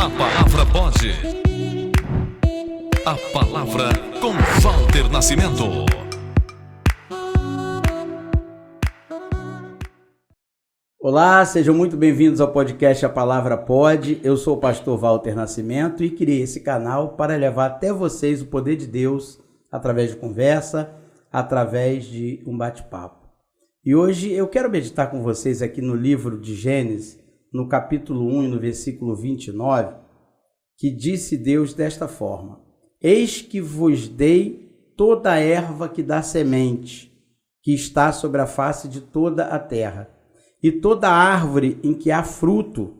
A palavra pode. A palavra com Walter Nascimento. Olá, sejam muito bem-vindos ao podcast A Palavra Pode. Eu sou o pastor Walter Nascimento e criei esse canal para levar até vocês o poder de Deus através de conversa, através de um bate-papo. E hoje eu quero meditar com vocês aqui no livro de Gênesis, no capítulo 1 e no versículo 29, que disse Deus desta forma: Eis que vos dei toda a erva que dá semente, que está sobre a face de toda a terra, e toda árvore em que há fruto,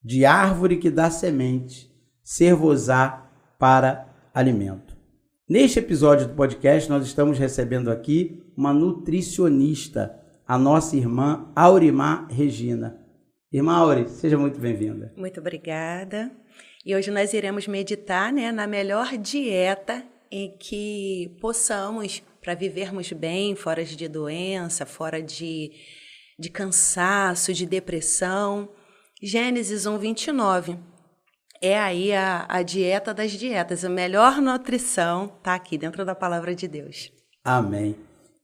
de árvore que dá semente, ser-vos-á para alimento. Neste episódio do podcast, nós estamos recebendo aqui uma nutricionista, a nossa irmã Aurimar Regina. Irmã Auri, seja muito bem-vinda. Muito obrigada. E hoje nós iremos meditar, na melhor dieta em que possamos, para vivermos bem, fora de doença, fora de cansaço, de depressão. Gênesis 1:29. É aí a dieta das dietas. A melhor nutrição está aqui dentro da palavra de Deus. Amém.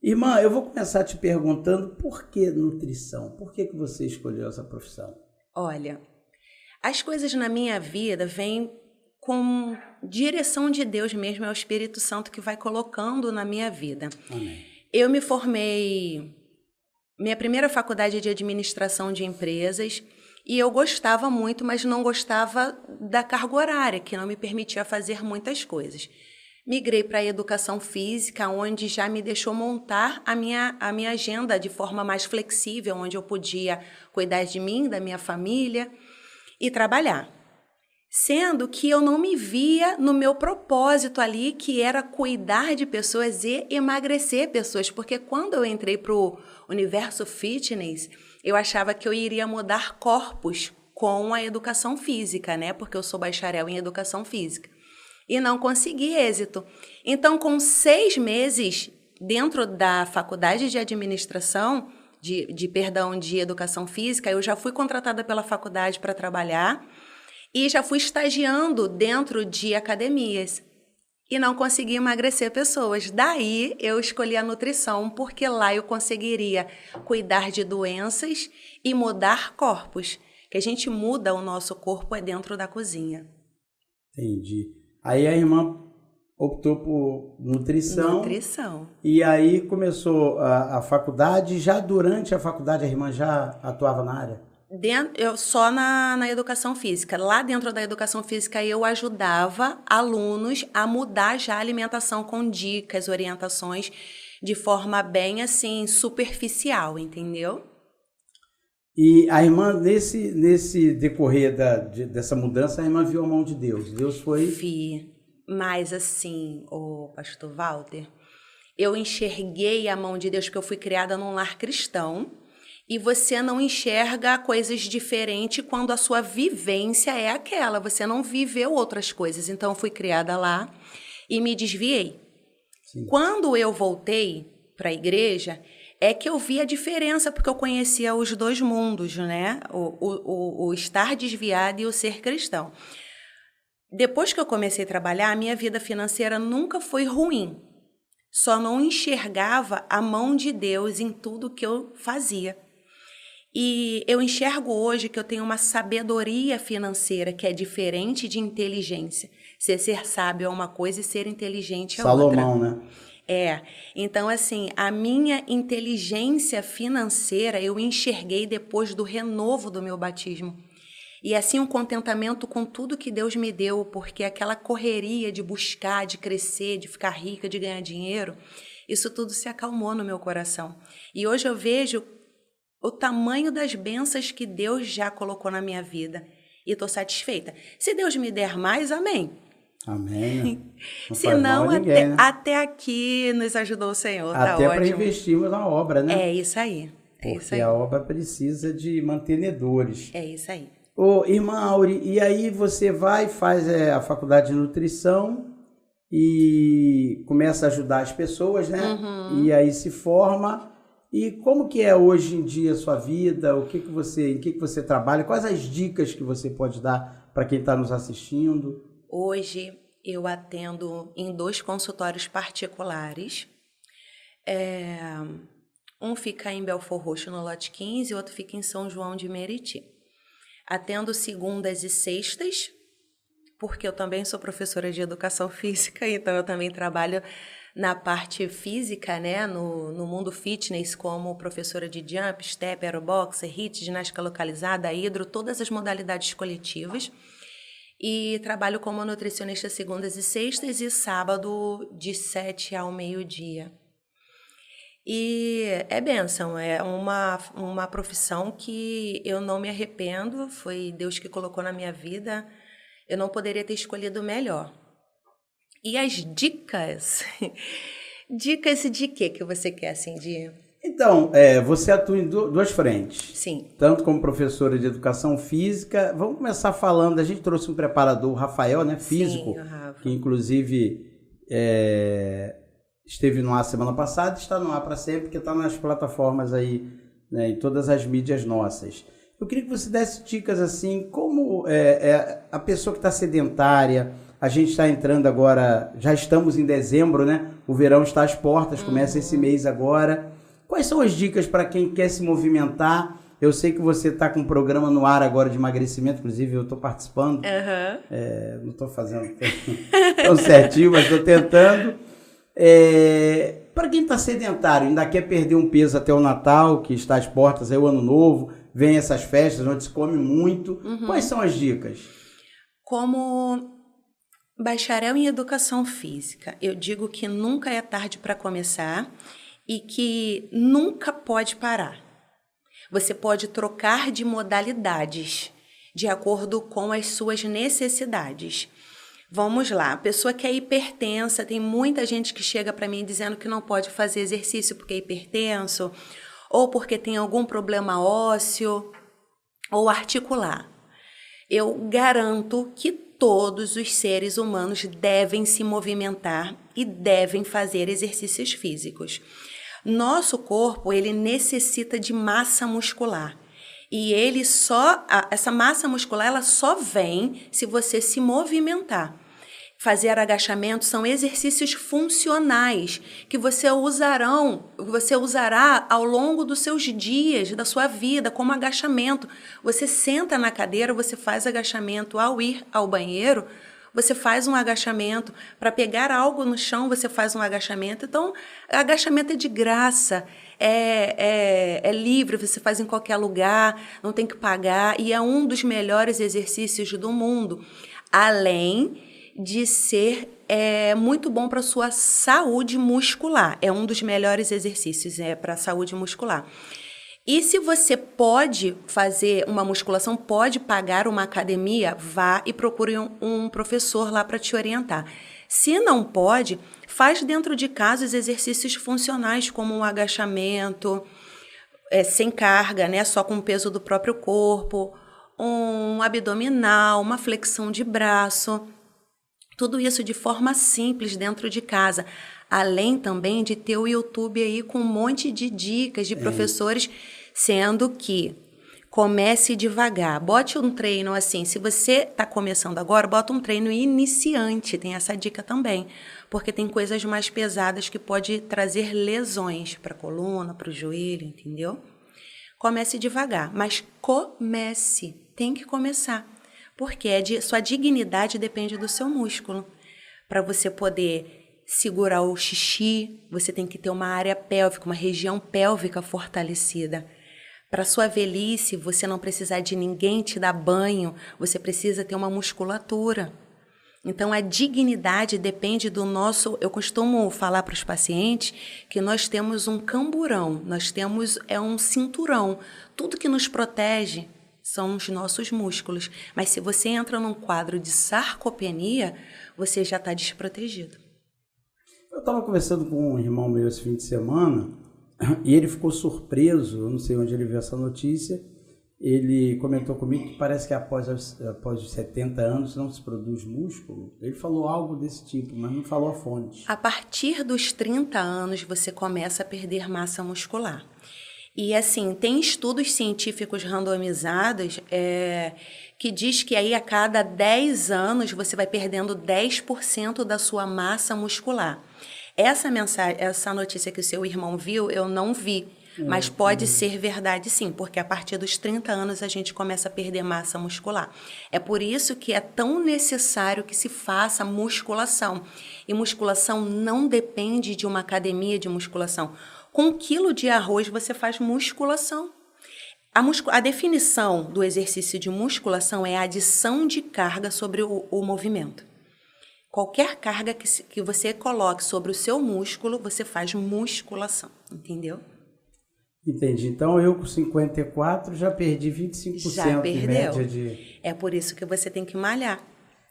Irmã, eu vou começar te perguntando por que nutrição? Por que você escolheu essa profissão? Olha, as coisas na minha vida vêm com direção de Deus mesmo, é o Espírito Santo que vai colocando na minha vida. Amém. Eu me formei... Minha primeira faculdade é de administração de empresas e eu gostava muito, mas não gostava da carga horária, que não me permitia fazer muitas coisas. Migrei para a educação física, onde já me deixou montar a minha agenda de forma mais flexível, onde eu podia cuidar de mim, da minha família e trabalhar. Sendo que eu não me via no meu propósito ali, que era cuidar de pessoas e emagrecer pessoas, porque quando eu entrei para o universo fitness, eu achava que eu iria mudar corpos com a educação física, porque eu sou bacharel em educação física, e não consegui êxito. Então, com 6 meses dentro da faculdade de administração, de educação física, eu já fui contratada pela faculdade para trabalhar, e já fui estagiando dentro de academias e não consegui emagrecer pessoas. Daí eu escolhi a nutrição, porque lá eu conseguiria cuidar de doenças e mudar corpos. Que a gente muda o nosso corpo dentro da cozinha. Entendi. Aí a irmã optou por nutrição. Nutrição. E aí começou a faculdade. Já durante a faculdade a irmã já atuava na área? Eu só na educação física. Lá dentro da educação física eu ajudava alunos a mudar já a alimentação com dicas, orientações, de forma bem assim, superficial, entendeu? E a irmã, nesse decorrer dessa mudança, a irmã viu a mão de Deus. Deus foi... Vi, mas assim, pastor Walter, eu enxerguei a mão de Deus, porque eu fui criada num lar cristão. E você não enxerga coisas diferentes quando a sua vivência é aquela. Você não viveu outras coisas. Então, eu fui criada lá e me desviei. Sim. Quando eu voltei para a igreja, é que eu vi a diferença, porque eu conhecia os dois mundos, o estar desviado e o ser cristão. Depois que eu comecei a trabalhar, a minha vida financeira nunca foi ruim. Só não enxergava a mão de Deus em tudo que eu fazia. E eu enxergo hoje que eu tenho uma sabedoria financeira que é diferente de inteligência. Ser sábio é uma coisa e ser inteligente é outra. Salomão, né? Então, assim, a minha inteligência financeira eu enxerguei depois do renovo do meu batismo. E assim, um contentamento com tudo que Deus me deu, porque aquela correria de buscar, de crescer, de ficar rica, de ganhar dinheiro, isso tudo se acalmou no meu coração. E hoje eu vejo o tamanho das bênçãos que Deus já colocou na minha vida. E estou satisfeita. Se Deus me der mais, amém. Amém. Se não, até aqui nos ajudou o Senhor. Até tá para investirmos na obra, né? É isso aí. Porque a obra precisa de mantenedores. É isso aí. Irmã Auri, e aí você vai, faz a faculdade de nutrição e começa a ajudar as pessoas, né? Uhum. E aí se forma. E como que é hoje em dia a sua vida? Em que você trabalha? Quais as dicas que você pode dar para quem está nos assistindo? Hoje eu atendo em 2 consultórios particulares. Um fica em Belford Roxo, no lote 15, e outro fica em São João de Meriti. Atendo segundas e sextas, porque eu também sou professora de educação física, então eu também trabalho na parte física, né, no mundo fitness, como professora de jump, step, aerobox, HIIT, ginástica localizada, hidro, todas as modalidades coletivas. E trabalho como nutricionista segundas e sextas e sábado de 7 ao meio-dia. E é bênção, é uma profissão que eu não me arrependo, foi Deus que colocou na minha vida, eu não poderia ter escolhido melhor. E as dicas? Dicas de quê que você quer, assim, de... Então, você atua em duas frentes. Sim. Tanto como professora de educação física. Vamos começar falando, a gente trouxe um preparador, o Rafael, né, físico, Sim, o Rafa. que inclusive esteve no ar semana passada, está no ar para sempre, porque está nas plataformas aí, né, em todas as mídias nossas. Eu queria que você desse dicas assim, como a pessoa que está sedentária, a gente está entrando agora, já estamos em dezembro, né? O verão está às portas, começa esse mês agora. Quais são as dicas para quem quer se movimentar? Eu sei que você está com um programa no ar agora de emagrecimento, inclusive eu estou participando. Não estou fazendo tão certinho, mas estou tentando. Para quem está sedentário, ainda quer perder um peso até o Natal, que está às portas, aí o Ano Novo, vem essas festas onde se come muito. Quais são as dicas? Como bacharel em educação física, eu digo que nunca é tarde para começar e que nunca pode parar. Você pode trocar de modalidades de acordo com as suas necessidades. Vamos lá, a pessoa que é hipertensa, tem muita gente que chega para mim dizendo que não pode fazer exercício porque é hipertenso, ou porque tem algum problema ósseo ou articular. Eu garanto que todos os seres humanos devem se movimentar e devem fazer exercícios físicos. Nosso corpo, ele necessita de massa muscular. E essa massa muscular, ela só vem se você se movimentar. Fazer agachamento são exercícios funcionais que você usará ao longo dos seus dias, da sua vida, como agachamento. Você senta na cadeira, você faz agachamento. Ao ir ao banheiro, você faz um agachamento. Para pegar algo no chão, você faz um agachamento. Então, agachamento é de graça, é livre, você faz em qualquer lugar, não tem que pagar. E é um dos melhores exercícios do mundo. Além de ser muito bom para a sua saúde muscular. É um dos melhores exercícios para a saúde muscular. E se você pode fazer uma musculação, pode pagar uma academia, vá e procure um professor lá para te orientar. Se não pode, faz dentro de casa os exercícios funcionais, como um agachamento, sem carga, né, só com o peso do próprio corpo, um abdominal, uma flexão de braço. Tudo isso de forma simples dentro de casa, além também de ter o YouTube aí com um monte de dicas de professores, sendo que comece devagar, bote um treino assim, se você está começando agora, bota um treino iniciante, tem essa dica também, porque tem coisas mais pesadas que pode trazer lesões para a coluna, para o joelho, entendeu? Comece devagar, mas comece, tem que começar. Porque sua dignidade depende do seu músculo. Para você poder segurar o xixi, você tem que ter uma área pélvica, uma região pélvica fortalecida. Para sua velhice, você não precisar de ninguém te dar banho, você precisa ter uma musculatura. Então, a dignidade depende do nosso... Eu costumo falar para os pacientes que nós temos um camburão, nós temos um cinturão. Tudo que nos protege são os nossos músculos. Mas se você entra num quadro de sarcopenia, você já está desprotegido. Eu estava conversando com um irmão meu esse fim de semana e ele ficou surpreso, eu não sei onde ele viu essa notícia, ele comentou comigo que parece que após os 70 anos não se produz músculo. Ele falou algo desse tipo, mas não falou a fonte. A partir dos 30 anos, você começa a perder massa muscular. E assim, tem estudos científicos randomizados que diz que aí a cada 10 anos você vai perdendo 10% da sua massa muscular. Essa notícia que o seu irmão viu, eu não vi. Mas pode ser verdade sim, porque a partir dos 30 anos a gente começa a perder massa muscular. É por isso que é tão necessário que se faça musculação. E musculação não depende de uma academia de musculação. Com 1 quilo de arroz você faz musculação. A definição do exercício de musculação é a adição de carga sobre o movimento. Qualquer carga que você coloque sobre o seu músculo, você faz musculação, entendeu? Entendi. Então, eu com 54 já perdi 25% Já perdeu. em média de... É por isso que você tem que malhar.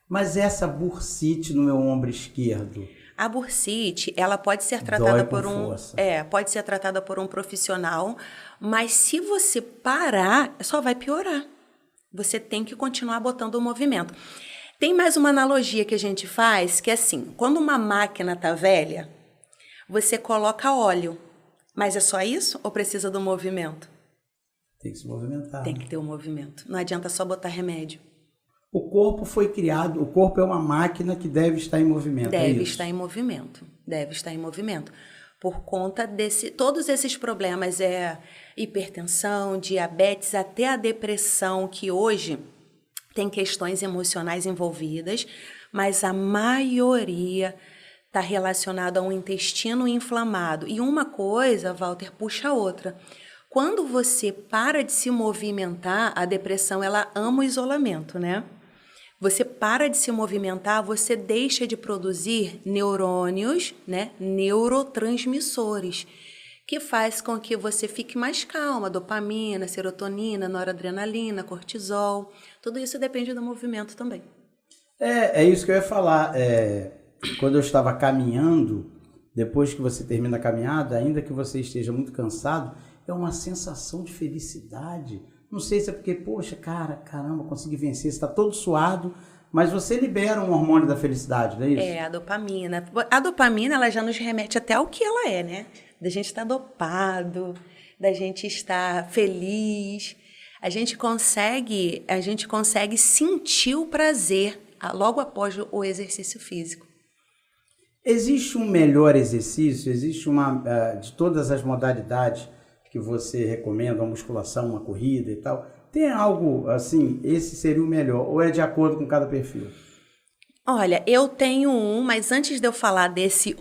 Mas essa bursite no meu ombro esquerdo... A bursite, ela pode ser tratada força. Pode ser tratada por um profissional, mas se você parar, só vai piorar. Você tem que continuar botando o movimento. Tem mais uma analogia que a gente faz, que é assim, quando uma máquina tá velha, você coloca óleo. Mas é só isso ou precisa do movimento? Tem que se movimentar. Tem que ter o movimento. Não adianta só botar remédio. O corpo foi criado, o corpo é uma máquina que deve estar em movimento. Deve estar em movimento. Deve estar em movimento. Por conta todos esses problemas, hipertensão, diabetes, até a depressão, que hoje tem questões emocionais envolvidas, mas a maioria está relacionado a um intestino inflamado. E uma coisa, Walter, puxa a outra. Quando você para de se movimentar, a depressão, ela ama o isolamento, né? Você para de se movimentar, você deixa de produzir neurônios, né? Neurotransmissores, que faz com que você fique mais calma, dopamina, serotonina, noradrenalina, cortisol. Tudo isso depende do movimento também. É isso que eu ia falar. Quando eu estava caminhando, depois que você termina a caminhada, ainda que você esteja muito cansado, é uma sensação de felicidade. Não sei se é porque, poxa, caramba, consegui vencer, você está todo suado, mas você libera um hormônio da felicidade, não é isso? A dopamina. A dopamina, ela já nos remete até ao que ela é, né? Da gente estar dopado, da gente estar feliz. A gente consegue sentir o prazer logo após o exercício físico. Existe um melhor exercício? Existe de todas as modalidades que você recomenda, uma musculação, uma corrida e tal, tem algo assim, esse seria o melhor, ou é de acordo com cada perfil? Olha, eu tenho mas antes de eu falar desse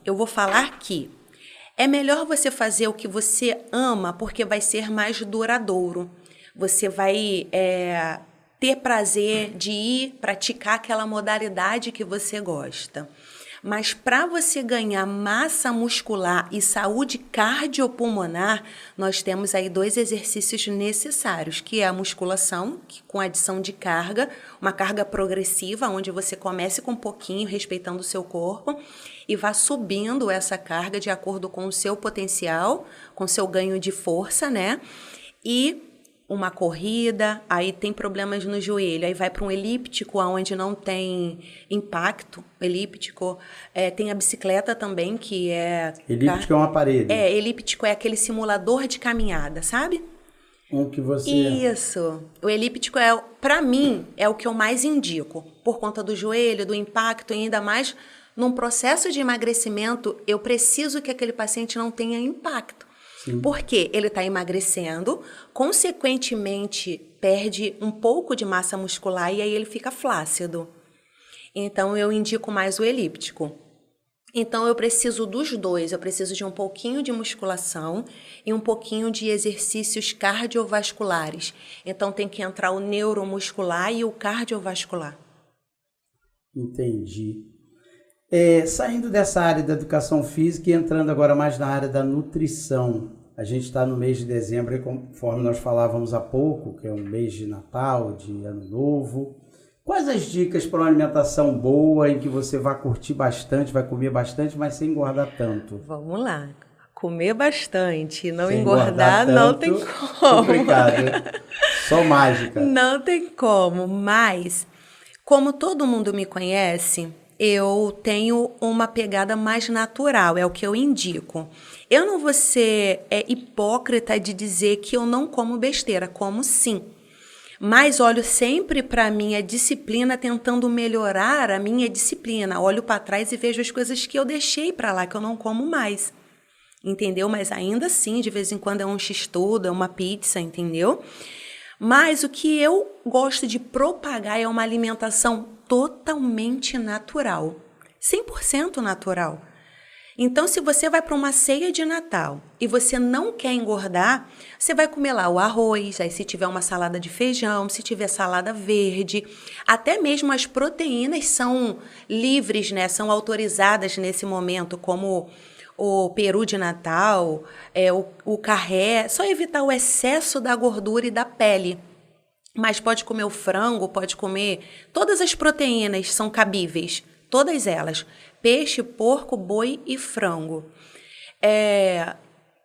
eu vou falar que é melhor você fazer o que você ama, porque vai ser mais duradouro. Você vai ter prazer de ir praticar aquela modalidade que você gosta. Mas para você ganhar massa muscular e saúde cardiopulmonar, nós temos aí 2 exercícios necessários, que é a musculação, com adição de carga, uma carga progressiva, onde você comece com um pouquinho, respeitando o seu corpo, e vá subindo essa carga de acordo com o seu potencial, com o seu ganho de força, né? E uma corrida, aí tem problemas no joelho, aí vai para um elíptico, onde não tem impacto, elíptico. Tem a bicicleta também, que é... Elíptico é um aparelho. Elíptico é aquele simulador de caminhada, sabe? Que você... Isso. O elíptico, para mim, é o que eu mais indico, por conta do joelho, do impacto, e ainda mais num processo de emagrecimento, eu preciso que aquele paciente não tenha impacto. Sim. Porque ele está emagrecendo, consequentemente perde um pouco de massa muscular e aí ele fica flácido. Então eu indico mais o elíptico. Então eu preciso dos 2, eu preciso de um pouquinho de musculação e um pouquinho de exercícios cardiovasculares. Então tem que entrar o neuromuscular e o cardiovascular. Entendi. Saindo dessa área da educação física e entrando agora mais na área da nutrição, a gente está no mês de dezembro, conforme nós falávamos há pouco, que é um mês de Natal, de Ano Novo. Quais as dicas para uma alimentação boa, em que você vai curtir bastante, vai comer bastante, mas sem engordar tanto? Vamos lá. Comer bastante e não engordar não tem como. Complicado. Só mágica. Não tem como, mas como todo mundo me conhece, eu tenho uma pegada mais natural, é o que eu indico. Eu não vou ser hipócrita de dizer que eu não como besteira, como sim. Mas olho sempre para a minha disciplina, tentando melhorar a minha disciplina. Olho para trás e vejo as coisas que eu deixei para lá, que eu não como mais. Entendeu? Mas ainda assim, de vez em quando é um x-tudo, é uma pizza, entendeu? Mas o que eu gosto de propagar é uma alimentação totalmente natural. 100% natural. Então, se você vai para uma ceia de Natal e você não quer engordar, você vai comer lá o arroz, aí se tiver uma salada de feijão, se tiver salada verde, até mesmo as proteínas são livres, né? São autorizadas nesse momento, como o peru de Natal, o carré, só evitar o excesso da gordura e da pele. Mas pode comer o frango, pode comer... Todas as proteínas são cabíveis, todas elas. Peixe, porco, boi e frango.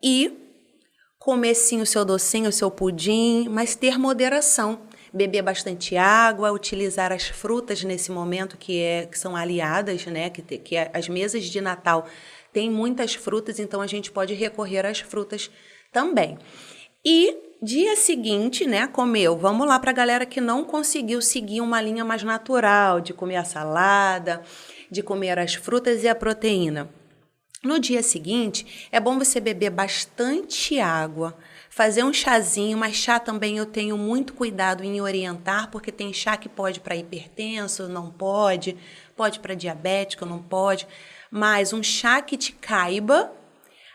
E comer sim o seu docinho, o seu pudim, mas ter moderação. Beber bastante água, utilizar as frutas nesse momento que são aliadas, né? Que as mesas de Natal têm muitas frutas, então a gente pode recorrer às frutas também. E dia seguinte, né, comeu. Vamos lá para a galera que não conseguiu seguir uma linha mais natural, de comer a salada, de comer as frutas e a proteína. No dia seguinte, é bom você beber bastante água, fazer um chazinho, mas chá também eu tenho muito cuidado em orientar, porque tem chá que pode para hipertenso, não pode para diabético, não pode, mas um chá que te caiba,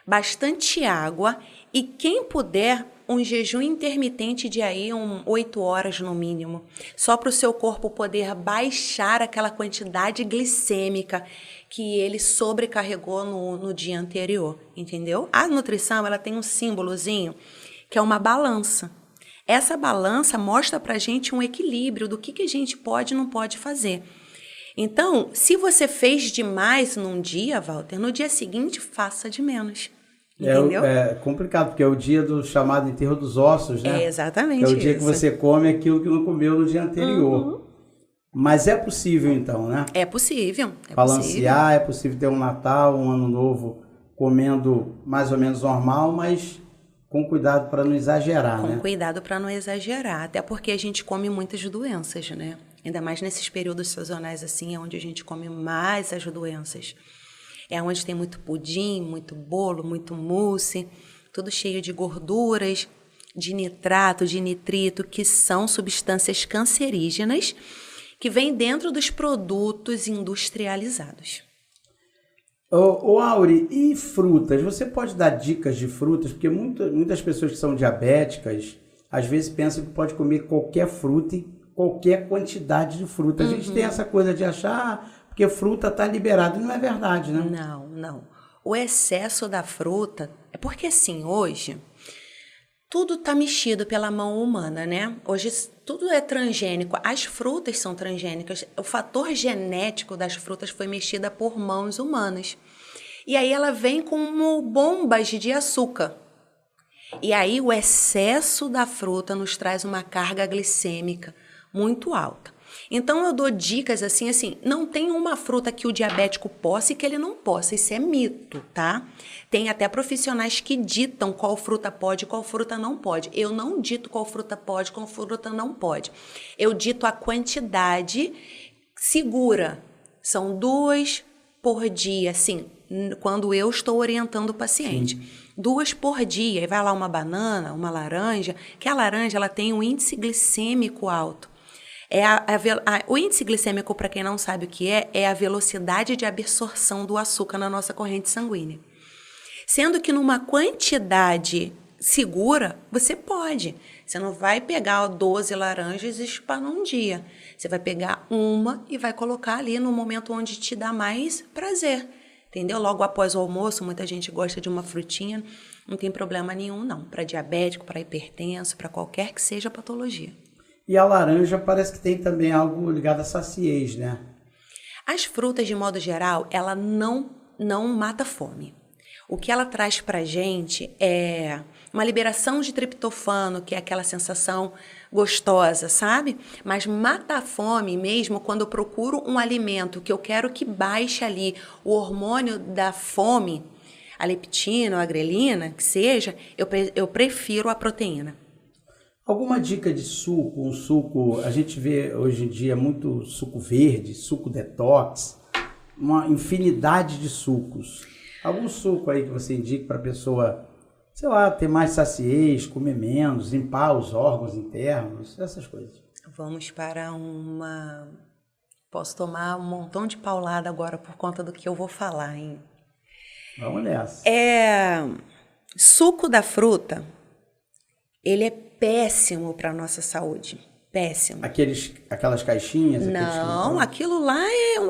bastante água e quem puder, um jejum intermitente de aí 8 horas no mínimo, só para o seu corpo poder baixar aquela quantidade glicêmica que ele sobrecarregou no dia anterior, entendeu? A nutrição, ela tem um símbolozinho que é uma balança. Essa balança mostra para a gente um equilíbrio do que a gente pode e não pode fazer. Então, se você fez demais num dia, Walter, no dia seguinte, faça de menos. Entendeu? É complicado, porque é o dia do chamado enterro dos ossos, né? É exatamente isso. É o dia isso. que você come aquilo que não comeu no dia anterior. Uhum. Mas é possível, então, né? É possível. Balancear, é possível ter um Natal, um Ano Novo comendo mais ou menos normal, mas com cuidado para não exagerar, né? Com cuidado para não exagerar, até porque a gente come muitas doenças, né? Ainda mais nesses períodos sazonais assim, é onde a gente come mais as doenças. É onde tem muito pudim, muito bolo, muito mousse, tudo cheio de gorduras, de nitrato, de nitrito, que são substâncias cancerígenas que vêm dentro dos produtos industrializados. Ô Auri, e frutas? Você pode dar dicas de frutas? Porque muitas pessoas que são diabéticas, às vezes pensam que pode comer qualquer fruta e qualquer quantidade de fruta. A gente tem essa coisa de achar... Porque fruta está liberada e não é verdade, né? Não. O excesso da fruta... É porque, assim, hoje, tudo está mexido pela mão humana, né? Hoje, tudo é transgênico. As frutas são transgênicas. O fator genético das frutas foi mexido por mãos humanas. E aí, ela vem como bombas de açúcar. E aí, o excesso da fruta nos traz uma carga glicêmica muito alta. Então, eu dou dicas assim, não tem uma fruta que o diabético possa e que ele não possa, isso é mito, tá? Tem até profissionais que ditam qual fruta pode e qual fruta não pode. Eu não dito qual fruta pode, qual fruta não pode. Eu dito a quantidade segura, são 2 por dia, assim, quando eu estou orientando o paciente. 2 por dia, e vai lá uma banana, uma laranja, que a laranja ela tem um índice glicêmico alto. O índice glicêmico, para quem não sabe o que é a velocidade de absorção do açúcar na nossa corrente sanguínea. Sendo que numa quantidade segura, você pode. Você não vai pegar 12 laranjas e chupar num dia. Você vai pegar uma e vai colocar ali no momento onde te dá mais prazer. Entendeu? Logo após o almoço, muita gente gosta de uma frutinha. Não tem problema nenhum, não. Para diabético, para hipertenso, para qualquer que seja a patologia. E a laranja parece que tem também algo ligado à saciez, né? As frutas, de modo geral, ela não mata fome. O que ela traz pra gente é uma liberação de triptofano, que é aquela sensação gostosa, sabe? Mas mata a fome mesmo quando eu procuro um alimento que eu quero que baixe ali o hormônio da fome, a leptina ou a grelina, que seja, eu prefiro a proteína. Alguma dica de suco? Um suco, a gente vê hoje em dia muito suco verde, suco detox, uma infinidade de sucos. Algum suco aí que você indique para a pessoa, sei lá, ter mais saciez, comer menos, limpar os órgãos internos, essas coisas? Vamos para Posso tomar um montão de paulada agora por conta do que eu vou falar, hein? Vamos nessa. Suco da fruta, ele é péssimo para a nossa saúde. Péssimo. Aquelas caixinhas? Não, aquilo lá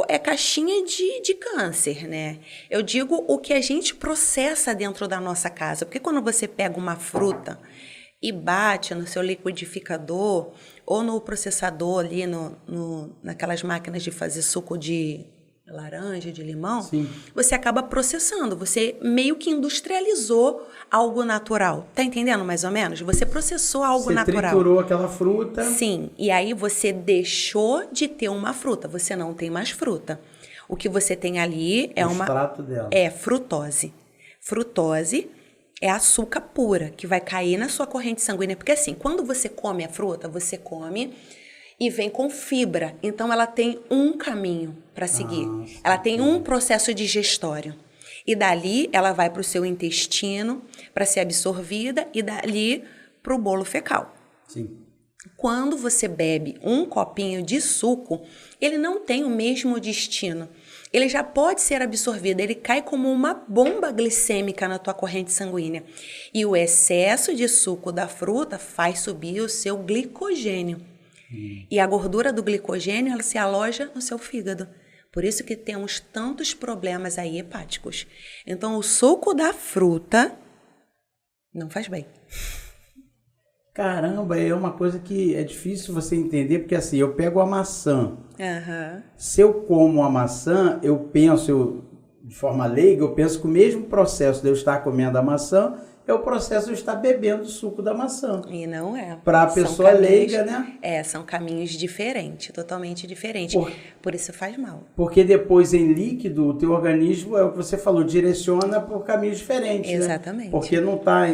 é caixinha de câncer, né? Eu digo o que a gente processa dentro da nossa casa. Porque quando você pega uma fruta e bate no seu liquidificador ou no processador ali, naquelas máquinas de fazer suco de laranja, de limão, sim, você acaba processando. Você meio que industrializou algo natural. Tá entendendo mais ou menos? Você processou algo natural. Você triturou aquela fruta. Sim, e aí você deixou de ter uma fruta. Você não tem mais fruta. O que você tem ali é o extrato dela. É frutose. Frutose é açúcar pura, que vai cair na sua corrente sanguínea. Porque assim, quando você come a fruta, você come e vem com fibra. Então, ela tem um caminho para seguir. Ela tem um processo digestório. E dali, ela vai para o seu intestino para ser absorvida e dali para o bolo fecal. Sim. Quando você bebe um copinho de suco, ele não tem o mesmo destino. Ele já pode ser absorvido, ele cai como uma bomba glicêmica na tua corrente sanguínea. E o excesso de suco da fruta faz subir o seu glicogênio. E a gordura do glicogênio, ela se aloja no seu fígado. Por isso que temos tantos problemas aí hepáticos. Então, o suco da fruta não faz bem. Caramba, é uma coisa que é difícil você entender, porque assim, eu pego a maçã. Uhum. Se eu como a maçã, de forma leiga, eu penso que o mesmo processo de eu estar comendo a maçã é o processo de eu estar bebendo o suco da maçã. E não é. Para a pessoa leiga, né? São caminhos diferentes, totalmente diferentes. Por isso faz mal. Porque depois em líquido, o teu organismo, é o que você falou, direciona por caminhos diferentes. Exatamente. Né? Porque não está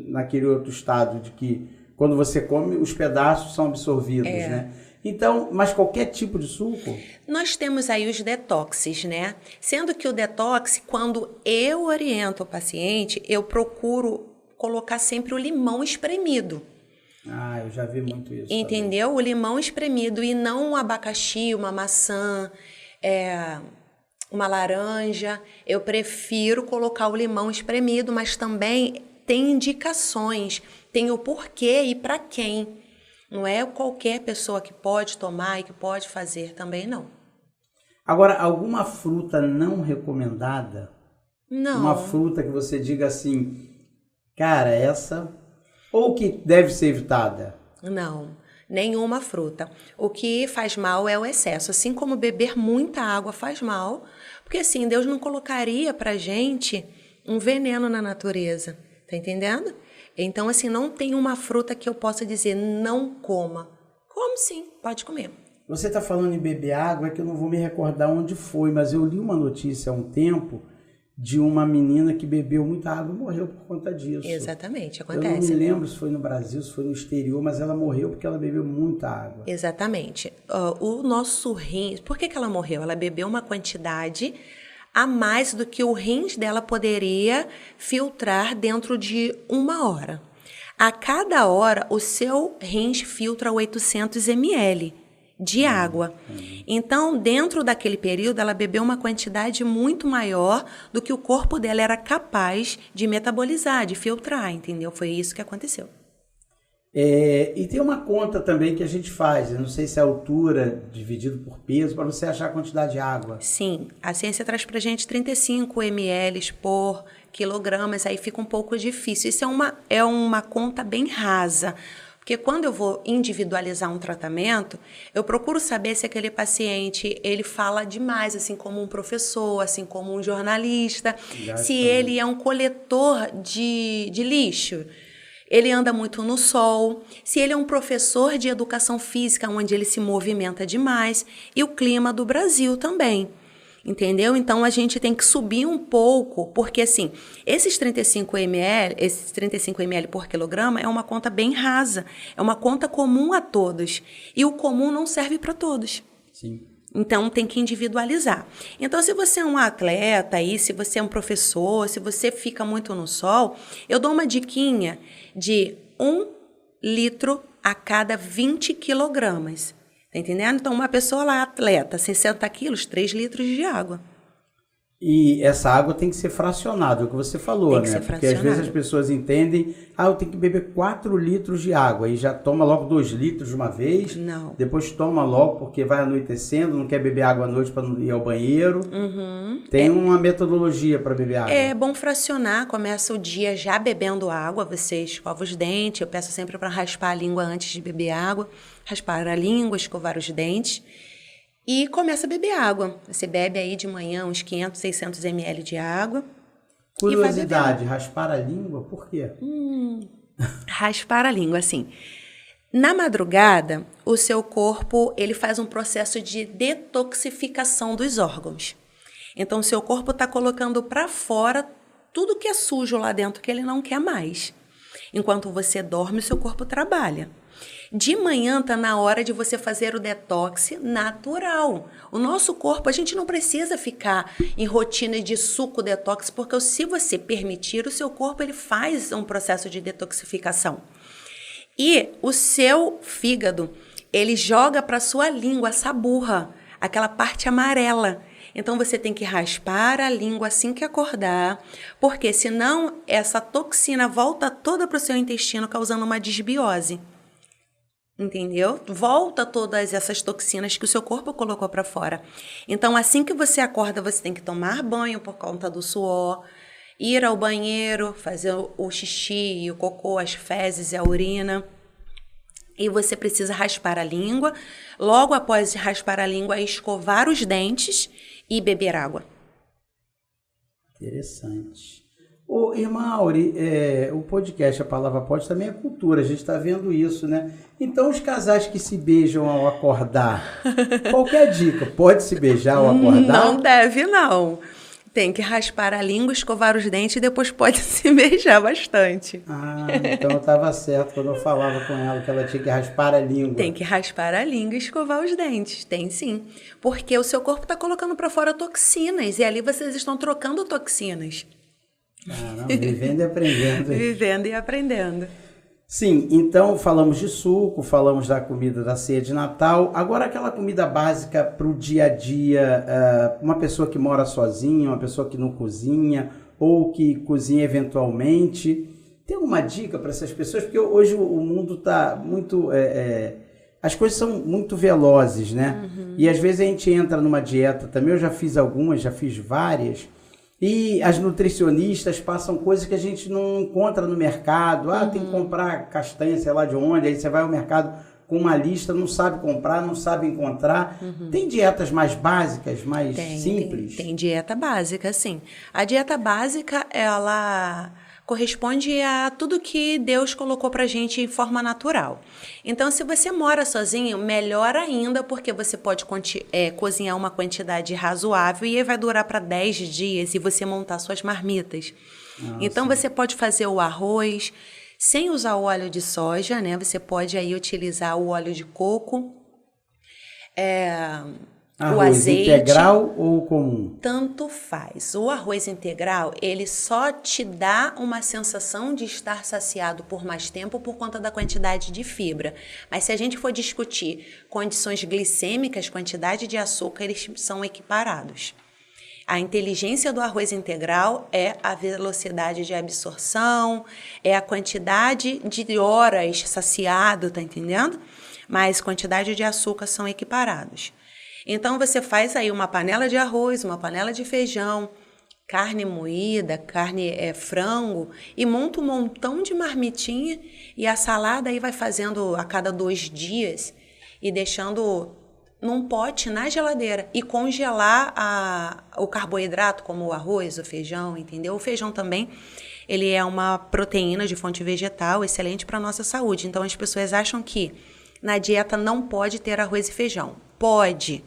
naquele outro estado de que quando você come, os pedaços são absorvidos, né? Então, mas qualquer tipo de suco? Nós temos aí os detoxes, né? Sendo que o detox, quando eu oriento o paciente, eu procuro colocar sempre o limão espremido. Eu já vi muito isso. Entendeu? Também. O limão espremido e não um abacaxi, uma maçã, uma laranja. Eu prefiro colocar o limão espremido, mas também tem indicações, tem o porquê e para quem. Não é qualquer pessoa que pode tomar e que pode fazer também, não. Agora, alguma fruta não recomendada? Não. Uma fruta que você diga assim, cara, essa... Ou que deve ser evitada? Não, nenhuma fruta. O que faz mal é o excesso. Assim como beber muita água faz mal, porque assim, Deus não colocaria pra gente um veneno na natureza. Tá entendendo? Então, assim, não tem uma fruta que eu possa dizer não coma. Come sim, pode comer. Você está falando em beber água, é que eu não vou me recordar onde foi, mas eu li uma notícia há um tempo de uma menina que bebeu muita água e morreu por conta disso. Exatamente, acontece. Eu não me lembro se foi no Brasil, se foi no exterior, mas ela morreu porque ela bebeu muita água. Exatamente. O nosso rim... Por que ela morreu? Ela bebeu uma quantidade a mais do que o rins dela poderia filtrar dentro de 1 hora. A cada hora, o seu rins filtra 800 ml de água. Então, dentro daquele período, ela bebeu uma quantidade muito maior do que o corpo dela era capaz de metabolizar, de filtrar, entendeu? Foi isso que aconteceu. E tem uma conta também que a gente faz, eu não sei se é a altura dividido por peso, para você achar a quantidade de água. Sim, a ciência traz para a gente 35 ml por quilogramas, aí fica um pouco difícil. Isso é uma conta bem rasa, Porque quando eu vou individualizar um tratamento, eu procuro saber se aquele paciente, ele fala demais, assim como um professor, assim como um jornalista, se ele é um coletor de lixo, ele anda muito no sol, se ele é um professor de educação física, onde ele se movimenta demais, e o clima do Brasil também. Entendeu? Então, a gente tem que subir um pouco, porque, assim, esses 35 ml por quilograma é uma conta bem rasa, é uma conta comum a todos, e o comum não serve para todos. Sim. Então, tem que individualizar. Então, se você é um atleta, aí, se você é um professor, se você fica muito no sol, eu dou uma diquinha de 1 litro a cada 20 quilogramas. Tá entendendo? Então, uma pessoa lá, atleta, 60 quilos, 3 litros de água. E essa água tem que ser fracionada, é o que você falou, Tem que né? ser Porque às vezes as pessoas entendem, eu tenho que beber 4 litros de água, e já toma logo 2 litros de uma vez. Não. Depois toma logo, porque vai anoitecendo, não quer beber água à noite para não ir ao banheiro. Tem uma metodologia para beber água. É bom fracionar, começa o dia já bebendo água, você escova os dentes, eu peço sempre para raspar a língua antes de beber água, raspar a língua, escovar os dentes. E começa a beber água. Você bebe aí de manhã uns 500, 600 ml de água. Curiosidade, raspar a língua, por quê? Raspar a língua, assim. Na madrugada, o seu corpo ele faz um processo de detoxificação dos órgãos. Então, o seu corpo está colocando para fora tudo que é sujo lá dentro que ele não quer mais. Enquanto você dorme, o seu corpo trabalha. De manhã está na hora de você fazer o detox natural. O nosso corpo, a gente não precisa ficar em rotina de suco detox, porque se você permitir, o seu corpo ele faz um processo de detoxificação. E o seu fígado, ele joga para a sua língua essa burra, aquela parte amarela. Então, você tem que raspar a língua assim que acordar, porque senão essa toxina volta toda para o seu intestino, causando uma desbiose. Entendeu? Volta todas essas toxinas que o seu corpo colocou para fora. Então, assim que você acorda, você tem que tomar banho por conta do suor, ir ao banheiro, fazer o xixi, o cocô, as fezes e a urina. E você precisa raspar a língua. Logo após raspar a língua, escovar os dentes e beber água. Interessante. Ô, irmã Auri, o podcast A Palavra Pode também é cultura, a gente está vendo isso, né? Então, os casais que se beijam ao acordar, qual que é a dica? Pode se beijar ao acordar? Não deve, não. Tem que raspar a língua, escovar os dentes e depois pode se beijar bastante. Ah, então eu estava certo quando eu falava com ela que ela tinha que raspar a língua. Tem que raspar a língua e escovar os dentes. Tem sim. Porque o seu corpo está colocando para fora toxinas e ali vocês estão trocando toxinas. Caramba, vivendo e aprendendo. Vivendo e aprendendo. Sim, então falamos de suco, falamos da comida da ceia de Natal. Agora aquela comida básica para o dia a dia, uma pessoa que mora sozinha, uma pessoa que não cozinha ou que cozinha eventualmente. Tem alguma dica para essas pessoas? Porque hoje o mundo está muito... as coisas são muito velozes, né? E às vezes a gente entra numa dieta também, eu já fiz algumas, já fiz várias... E as nutricionistas passam coisas que a gente não encontra no mercado. Tem que comprar castanha, sei lá de onde. Aí você vai ao mercado com uma lista, não sabe comprar, não sabe encontrar. Tem dietas mais básicas, mais simples? Tem dieta básica, sim. A dieta básica, ela corresponde a tudo que Deus colocou pra gente em forma natural. Então, se você mora sozinho, melhor ainda, porque você pode cozinhar uma quantidade razoável e vai durar para 10 dias e você montar suas marmitas. Então, você pode fazer o arroz sem usar o óleo de soja, né? Você pode aí utilizar o óleo de coco, Arroz o azeite, integral ou comum? Tanto faz. O arroz integral, ele só te dá uma sensação de estar saciado por mais tempo por conta da quantidade de fibra. Mas se a gente for discutir condições glicêmicas, quantidade de açúcar, eles são equiparados. A inteligência do arroz integral é a velocidade de absorção, é a quantidade de horas saciado, tá entendendo? Mas quantidade de açúcar são equiparados. Então, você faz aí uma panela de arroz, uma panela de feijão, carne moída, frango, e monta um montão de marmitinha, e a salada aí vai fazendo a cada 2 dias e deixando num pote na geladeira e congelar o carboidrato, como o arroz, o feijão, entendeu? O feijão também, ele é uma proteína de fonte vegetal excelente para a nossa saúde. Então as pessoas acham que na dieta não pode ter arroz e feijão. Pode.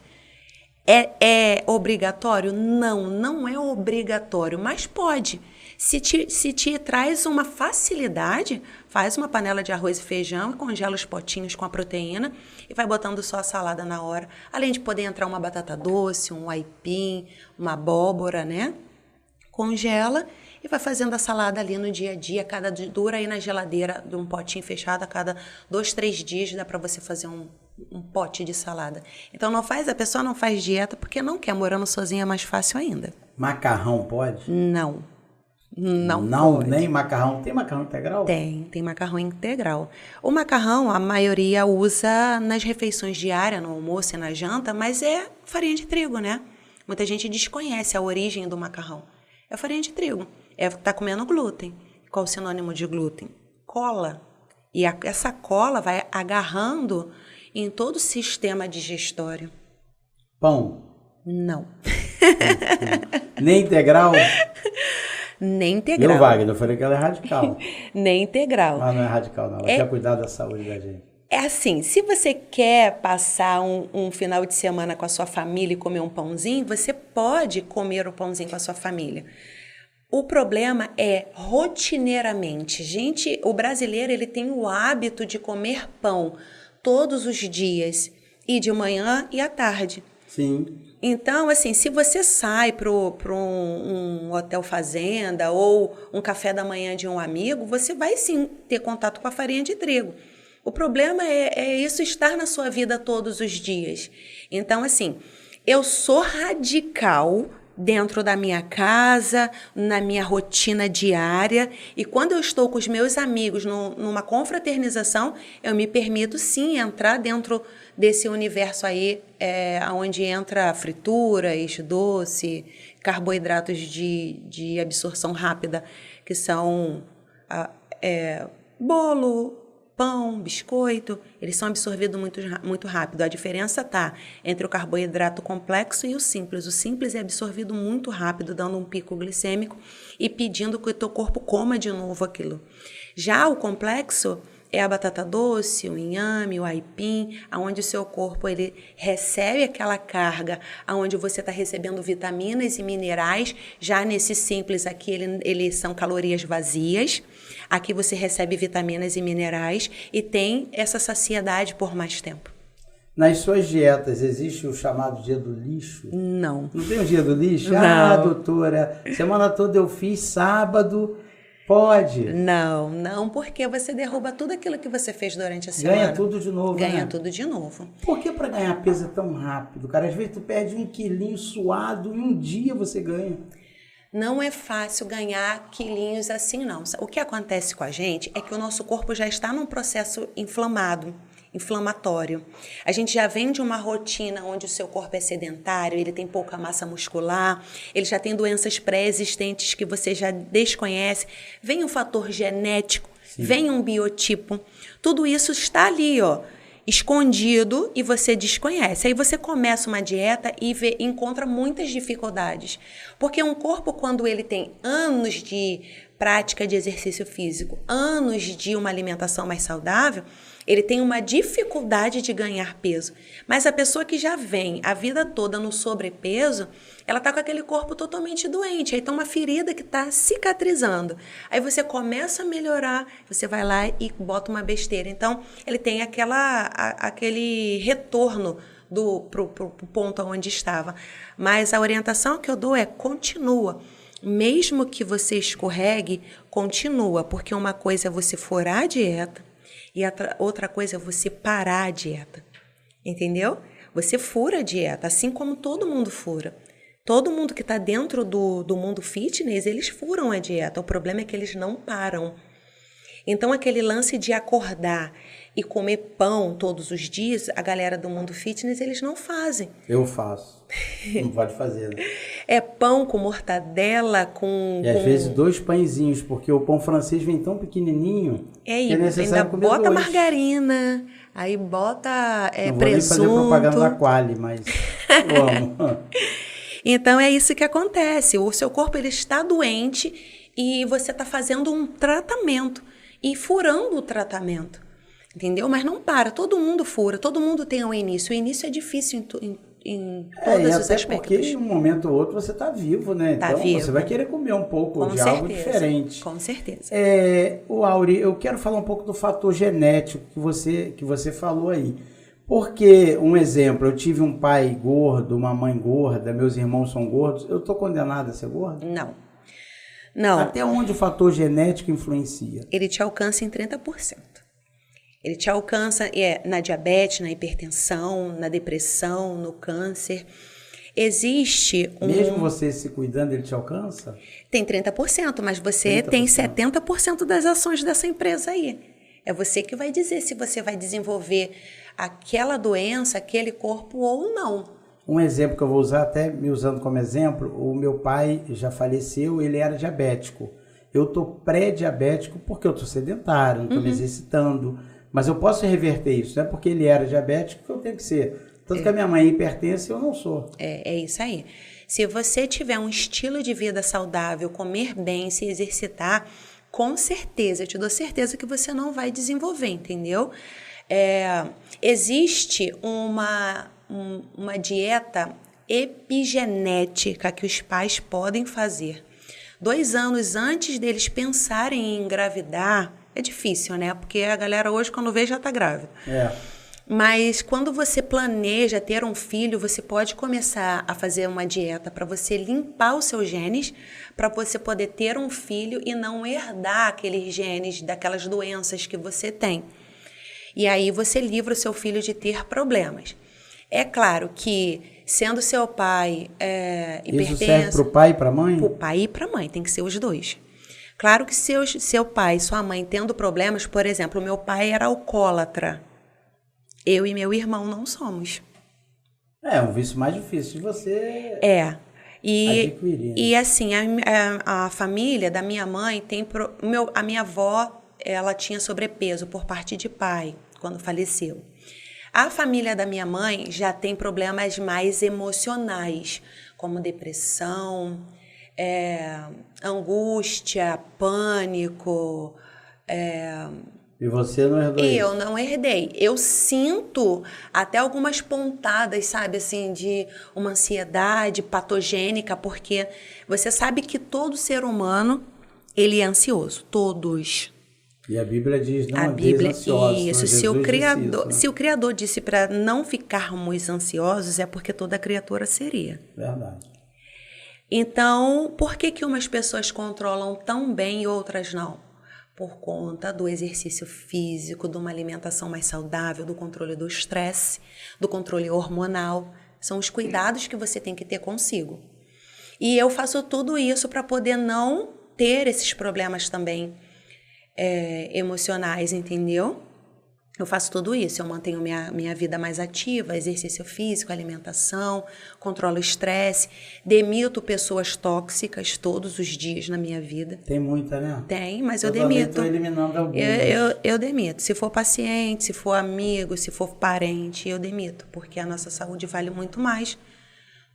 É obrigatório? Não, não é obrigatório, mas pode. Se te traz uma facilidade, faz uma panela de arroz e feijão e congela os potinhos com a proteína e vai botando só a salada na hora. Além de poder entrar uma batata doce, um aipim, uma abóbora, né? Congela e vai fazendo a salada ali no dia a dia. Dura aí na geladeira de um potinho fechado, a cada 2, 3 dias dá para você fazer um pote de salada. Então a pessoa não faz dieta porque não quer, morando sozinha é mais fácil ainda. Macarrão pode? Não. Não pode. Nem macarrão. Tem macarrão integral? Tem macarrão integral. O macarrão, a maioria usa nas refeições diárias, no almoço e na janta, mas é farinha de trigo, né? Muita gente desconhece a origem do macarrão. É farinha de trigo. Tá comendo glúten. Qual o sinônimo de glúten? Cola. E essa cola vai agarrando em todo o sistema digestório. Pão? Não. Nem integral? Nem integral. Meu Wagner, eu falei que ela é radical. Nem integral. Mas não é radical, não. Ela quer cuidar da saúde da gente. É assim, se você quer passar um final de semana com a sua família e comer um pãozinho, você pode comer o pãozinho com a sua família. O problema é rotineiramente. Gente, o brasileiro ele tem o hábito de comer pão todos os dias, e de manhã e à tarde. Sim. Então, assim, se você sai para um hotel fazenda ou um café da manhã de um amigo, você vai sim ter contato com a farinha de trigo. O problema é isso estar na sua vida todos os dias. Então, assim, eu sou radical dentro da minha casa, na minha rotina diária, e quando eu estou com os meus amigos numa confraternização, eu me permito sim entrar dentro desse universo aí, onde entra frituras, doce, carboidratos de absorção rápida, que são bolo, pão, biscoito, eles são absorvidos muito rápido. A diferença está entre o carboidrato complexo e o simples. O simples é absorvido muito rápido, dando um pico glicêmico e pedindo que o teu corpo coma de novo aquilo. Já o complexo é a batata doce, o inhame, o aipim, onde o seu corpo ele recebe aquela carga, onde você está recebendo vitaminas e minerais. Já nesse simples aqui, eles são calorias vazias. Aqui você recebe vitaminas e minerais e tem essa saciedade por mais tempo. Nas suas dietas, existe o chamado dia do lixo? Não. Não tem o dia do lixo? Não. Ah, doutora, semana toda eu fiz, sábado... Pode. Não, porque você derruba tudo aquilo que você fez durante a semana. Ganha tudo de novo, Ganha né? tudo de novo. Por que para ganhar peso é tão rápido, cara? Às vezes tu perde 1 quilinho suado e um dia você ganha. Não é fácil ganhar quilinhos assim, não. O que acontece com a gente é que o nosso corpo já está num processo inflamatório. A gente já vem de uma rotina onde o seu corpo é sedentário, ele tem pouca massa muscular, ele já tem doenças pré-existentes que você já desconhece, vem um fator genético, sim, vem um biotipo, tudo isso está ali, escondido e você desconhece. Aí você começa uma dieta e encontra muitas dificuldades, porque um corpo, quando ele tem anos de prática de exercício físico, anos de uma alimentação mais saudável, ele tem uma dificuldade de ganhar peso. Mas a pessoa que já vem a vida toda no sobrepeso, ela está com aquele corpo totalmente doente. Aí tem uma ferida que está cicatrizando. Aí você começa a melhorar, você vai lá e bota uma besteira. Então, ele tem aquele retorno pro ponto onde estava. Mas a orientação que eu dou é continua. Mesmo que você escorregue, continua. Porque uma coisa é você furar a dieta, e outra coisa é você parar a dieta, entendeu? Você fura a dieta, assim como todo mundo fura. Todo mundo que está dentro do mundo fitness, eles furam a dieta. O problema é que eles não param. Então, aquele lance de acordar e comer pão todos os dias, a galera do mundo fitness, eles não fazem. Eu faço. Não pode fazer, né? É pão com mortadela, com... E às vezes 2 pãezinhos, porque o pão francês vem tão pequenininho que é ainda necessário comer bota 2. margarina, aí bota Não vou presunto. nem fazer propaganda da Quali, mas eu amo. Então, é isso que acontece. O seu corpo ele está doente e você está fazendo um tratamento e furando o tratamento. Entendeu? Mas não para, todo mundo fura, todo mundo tem um início. O início é difícil em todos os aspectos. Porque em um momento ou outro você está vivo, né? Tá então vivo. você vai querer comer um pouco Com de certeza, algo diferente. Com certeza. O Auri, eu quero falar um pouco do fator genético que você falou aí. Porque, um exemplo, eu tive um pai gordo, uma mãe gorda, meus irmãos são gordos, eu estou condenado a ser gordo? Não. Até onde o fator genético influencia? Ele te alcança em 30%. Ele te alcança na diabetes, na hipertensão, na depressão, no câncer. Existe Mesmo você se cuidando, ele te alcança? Tem 30%, mas você 30%. Tem 70% das ações dessa empresa aí. É você que vai dizer se você vai desenvolver aquela doença, aquele corpo ou não. Um exemplo que eu vou usar, até me usando como exemplo, o meu pai já faleceu, ele era diabético. Eu estou pré-diabético porque eu estou sedentário, não estou me exercitando. Mas eu posso reverter isso, não é porque ele era diabético que eu tenho que ser. Tanto que a minha mãe é hipertensa e eu não sou. É isso aí. Se você tiver um estilo de vida saudável, comer bem, se exercitar, com certeza, eu te dou certeza que você não vai desenvolver, entendeu? Existe uma dieta epigenética que os pais podem fazer. 2 anos antes deles pensarem em engravidar, é difícil, né? Porque a galera hoje, quando vê, já tá grávida. Mas quando você planeja ter um filho, você pode começar a fazer uma dieta para você limpar os seus genes, para você poder ter um filho e não herdar aqueles genes daquelas doenças que você tem. E aí você livra o seu filho de ter problemas. É claro que, sendo seu pai hipertenso... Isso serve para o pai e para a mãe? Para o pai e para a mãe, tem que ser os dois. Claro que seu pai e sua mãe tendo problemas, por exemplo, o meu pai era alcoólatra. Eu e meu irmão não somos. É um vício mais difícil de você adquirir. Né? E assim, a família da minha mãe tem... A minha avó, ela tinha sobrepeso por parte de pai, quando faleceu. A família da minha mãe já tem problemas mais emocionais, como depressão, angústia, pânico. E você não herdou isso? Eu não herdei. Eu sinto até algumas pontadas, sabe, assim, de uma ansiedade patogênica, porque você sabe que todo ser humano, ele é ansioso, todos. E a Bíblia diz, não andeis ansiosos. Isso, se o Criador disse para não ficarmos ansiosos, é porque toda criatura seria. Verdade. Então, por que umas pessoas controlam tão bem e outras não? Por conta do exercício físico, de uma alimentação mais saudável, do controle do estresse, do controle hormonal. São os cuidados que você tem que ter consigo. E eu faço tudo isso para poder não ter esses problemas também emocionais, entendeu? Eu faço tudo isso, eu mantenho minha vida mais ativa, exercício físico, alimentação, controlo o estresse, demito pessoas tóxicas todos os dias na minha vida. Tem muita, né? Tem, mas eu demito. Estou eliminando algumas. Eu demito. Se for paciente, se for amigo, se for parente, eu demito, porque a nossa saúde vale muito mais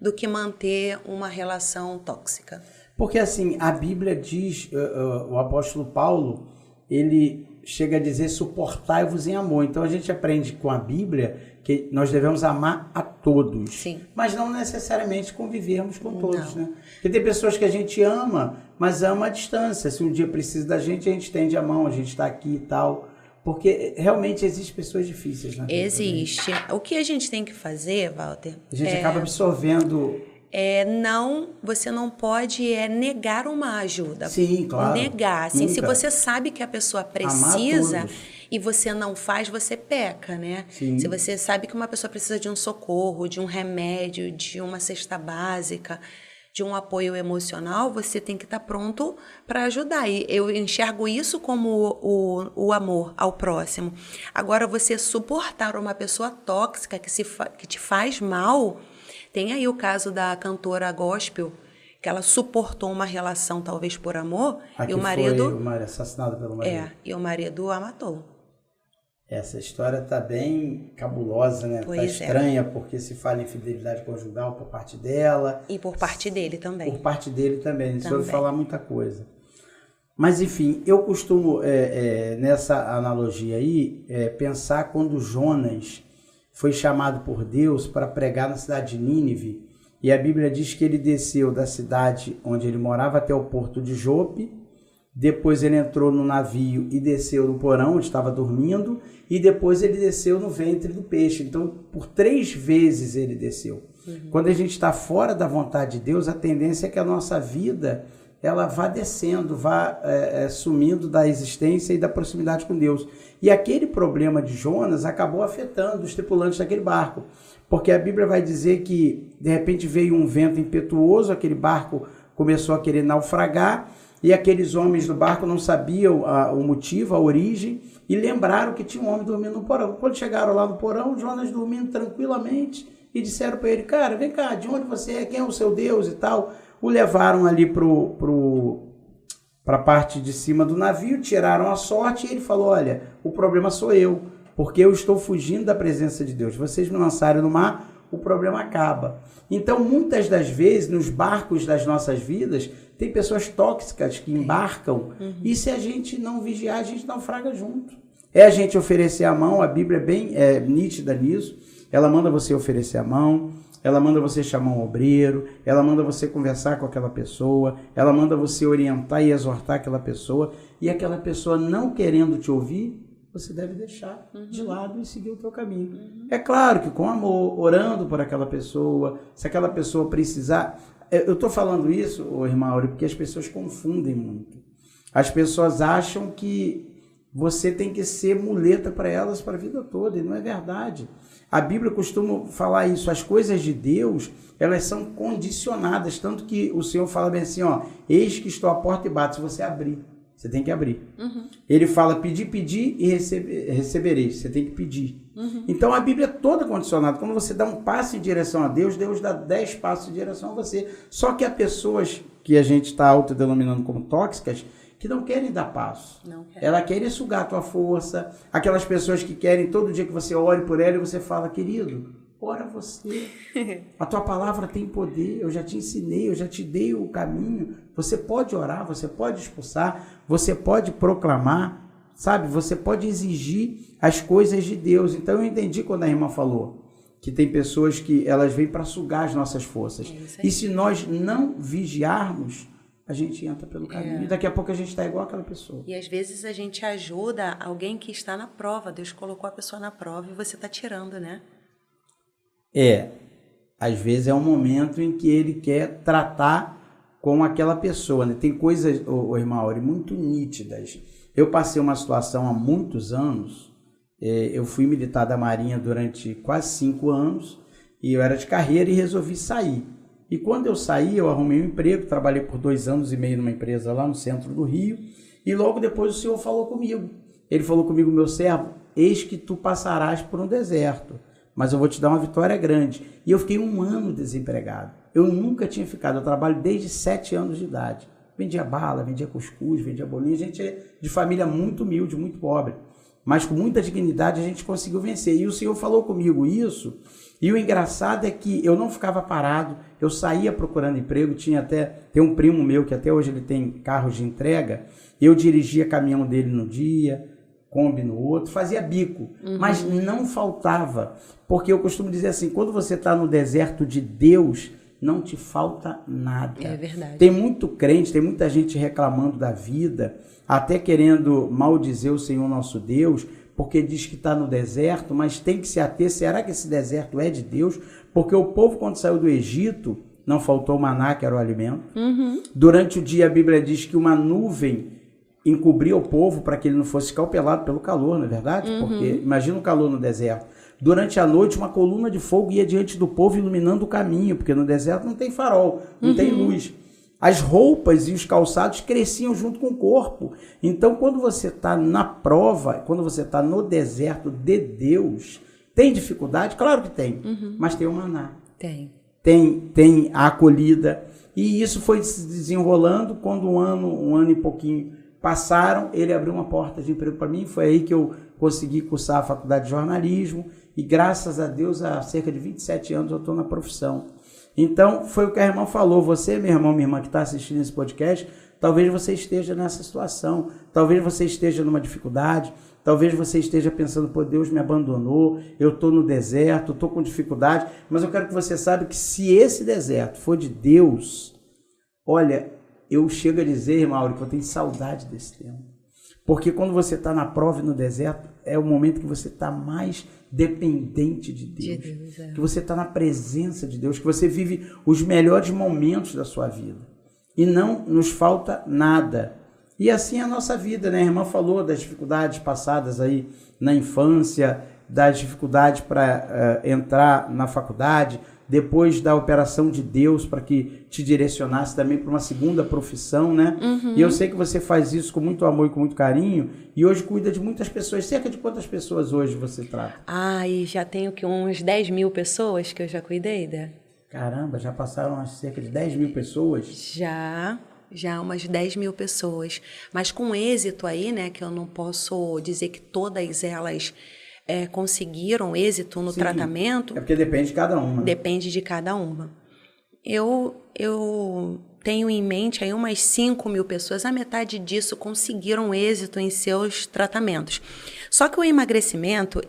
do que manter uma relação tóxica. Porque assim, a Bíblia diz, o apóstolo Paulo, ele chega a dizer, suportai-vos em amor. Então a gente aprende com a Bíblia que nós devemos amar a todos. Sim. Mas não necessariamente convivermos com todos, né? Porque tem pessoas que a gente ama, mas ama à distância. Se um dia precisa da gente, a gente estende a mão, a gente está aqui e tal. Porque realmente existem pessoas difíceis, né? Existe. O que a gente tem que fazer, Walter? A gente acaba absorvendo... Você não pode negar uma ajuda. Sim, claro. Negar. Assim, se Nunca. você sabe que a pessoa precisa e você não faz, você peca, né? Sim. Se você sabe que uma pessoa precisa de um socorro, de um remédio, de uma cesta básica, de um apoio emocional, você tem que estar pronto para ajudar. E eu enxergo isso como o amor ao próximo. Agora, você suportar uma pessoa tóxica que te faz mal, tem aí o caso da cantora gospel, que ela suportou uma relação talvez por amor, e o marido foi assassinado pelo marido. E o marido a matou. Essa história tá bem cabulosa, né? Tá estranha, porque se fala em infidelidade conjugal por parte dela. E por parte dele também. Por parte dele também. Isso eu falar muita coisa. Mas, enfim, eu costumo, nessa analogia aí, pensar quando Jonas foi chamado por Deus para pregar na cidade de Nínive. E a Bíblia diz que ele desceu da cidade onde ele morava até o porto de Jope. Depois ele entrou no navio e desceu no porão, onde estava dormindo, e depois ele desceu no ventre do peixe. Então, por 3 vezes ele desceu. Quando a gente está fora da vontade de Deus, a tendência é que a nossa vida ela vá descendo, vá sumindo da existência e da proximidade com Deus. E aquele problema de Jonas acabou afetando os tripulantes daquele barco, porque a Bíblia vai dizer que, de repente, veio um vento impetuoso, aquele barco começou a querer naufragar, e aqueles homens do barco não sabiam o motivo, a origem, e lembraram que tinha um homem dormindo no porão. Quando chegaram lá no porão, Jonas dormindo tranquilamente, e disseram para ele, cara, vem cá, de onde você é? Quem é o seu Deus e tal? O levaram ali para a parte de cima do navio, tiraram a sorte, e ele falou, olha, o problema sou eu, porque eu estou fugindo da presença de Deus. Vocês me lançaram no mar, o problema acaba. Então, muitas das vezes, nos barcos das nossas vidas, tem pessoas tóxicas que embarcam, e se a gente não vigiar, a gente naufraga junto. É a gente oferecer a mão, a Bíblia é bem nítida nisso, ela manda você oferecer a mão, ela manda você chamar um obreiro, ela manda você conversar com aquela pessoa, ela manda você orientar e exortar aquela pessoa, e aquela pessoa não querendo te ouvir, você deve deixar de lado e seguir o teu caminho. É claro que com amor, orando por aquela pessoa, se aquela pessoa precisar... Eu estou falando isso, irmã Áurea, porque as pessoas confundem muito. As pessoas acham que você tem que ser muleta para elas para a vida toda, e não é verdade. A Bíblia costuma falar isso, as coisas de Deus, elas são condicionadas, tanto que o Senhor fala bem assim, ó, eis que estou à porta e bato, se você abrir, você tem que abrir. Ele fala, pedir e recebereis, você tem que pedir. Então a Bíblia é toda condicionada, quando você dá um passo em direção a Deus, Deus dá 10 passos em direção a você. Só que há pessoas que a gente está autodenominando como tóxicas, que não querem dar passo. Ela quer sugar a tua força. Aquelas pessoas que querem todo dia que você ore por ela e você fala, querido, ora você. A tua palavra tem poder, eu já te ensinei, eu já te dei o caminho. Você pode orar, você pode expulsar, você pode proclamar, sabe? Você pode exigir as coisas de Deus. Então eu entendi quando a irmã falou que tem pessoas que elas vêm para sugar as nossas forças. E se nós não vigiarmos, a gente entra pelo caminho. E daqui a pouco a gente está igual aquela pessoa. E às vezes a gente ajuda alguém que está na prova. Deus colocou a pessoa na prova e você está tirando, né? Às vezes é um momento em que ele quer tratar com aquela pessoa, né? Tem coisas, irmã Áurea, muito nítidas. Eu passei uma situação há muitos anos, eu fui militar da Marinha durante quase 5 anos, e eu era de carreira e resolvi sair. E quando eu saí, eu arrumei um emprego, trabalhei por 2 anos e meio numa empresa lá no centro do Rio, e logo depois o Senhor falou comigo. Ele falou comigo, meu servo, eis que tu passarás por um deserto, mas eu vou te dar uma vitória grande. E eu fiquei 1 ano desempregado. Eu nunca tinha ficado, eu trabalho desde 7 anos de idade. Vendia bala, vendia cuscuz, vendia bolinha. A gente é de família muito humilde, muito pobre. Mas com muita dignidade a gente conseguiu vencer. E o Senhor falou comigo isso. E o engraçado é que eu não ficava parado. Eu saía procurando emprego. Tem um primo meu que até hoje ele tem carros de entrega. Eu dirigia caminhão dele no dia, Kombi no outro, fazia bico. Mas não faltava. Porque eu costumo dizer assim, quando você está no deserto de Deus, não te falta nada. É verdade. Tem muito crente, tem muita gente reclamando da vida, até querendo maldizer o Senhor nosso Deus, porque diz que está no deserto, mas tem que se ater, será que esse deserto é de Deus? Porque o povo, quando saiu do Egito, não faltou maná, que era o alimento. Durante o dia, a Bíblia diz que uma nuvem encobria o povo para que ele não fosse calpelado pelo calor, não é verdade? Porque imagina o calor no deserto. Durante a noite, uma coluna de fogo ia diante do povo iluminando o caminho, porque no deserto não tem farol, não tem luz. As roupas e os calçados cresciam junto com o corpo. Então, quando você está na prova, quando você está no deserto de Deus, tem dificuldade? Claro que tem, mas tem o maná. Tem a acolhida. E isso foi se desenrolando. Quando um ano e pouquinho passaram, ele abriu uma porta de emprego para mim. Foi aí que eu consegui cursar a faculdade de jornalismo. E graças a Deus, há cerca de 27 anos eu estou na profissão. Então, foi o que a irmã falou. Você, meu irmão, minha irmã, que está assistindo esse podcast, talvez você esteja nessa situação. Talvez você esteja numa dificuldade. Talvez você esteja pensando, pô, Deus me abandonou, eu estou no deserto, estou com dificuldade. Mas eu quero que você saiba que se esse deserto for de Deus, olha, eu chego a dizer, Mauro, que eu tenho saudade desse tempo. Porque quando você está na prova e no deserto, é o momento que você está mais dependente de Deus. Que você está na presença de Deus, que você vive os melhores momentos da sua vida. E não nos falta nada. E assim é a nossa vida, né? A irmã falou das dificuldades passadas aí na infância, das dificuldades para entrar na faculdade, depois da operação de Deus para que te direcionasse também para uma segunda profissão, né? E eu sei que você faz isso com muito amor e com muito carinho e hoje cuida de muitas pessoas. Cerca de quantas pessoas hoje você trata? E já tenho que uns 10 mil pessoas que eu já cuidei, né? Caramba, já passaram cerca de 10 mil pessoas? Já umas 10 mil pessoas. Mas com êxito aí, né? Que eu não posso dizer que todas elas conseguiram êxito no tratamento. É porque depende de cada uma. Depende de cada uma. Eu tenho em mente aí umas 5 mil pessoas, a metade disso conseguiram êxito em seus tratamentos. Só que o emagrecimento,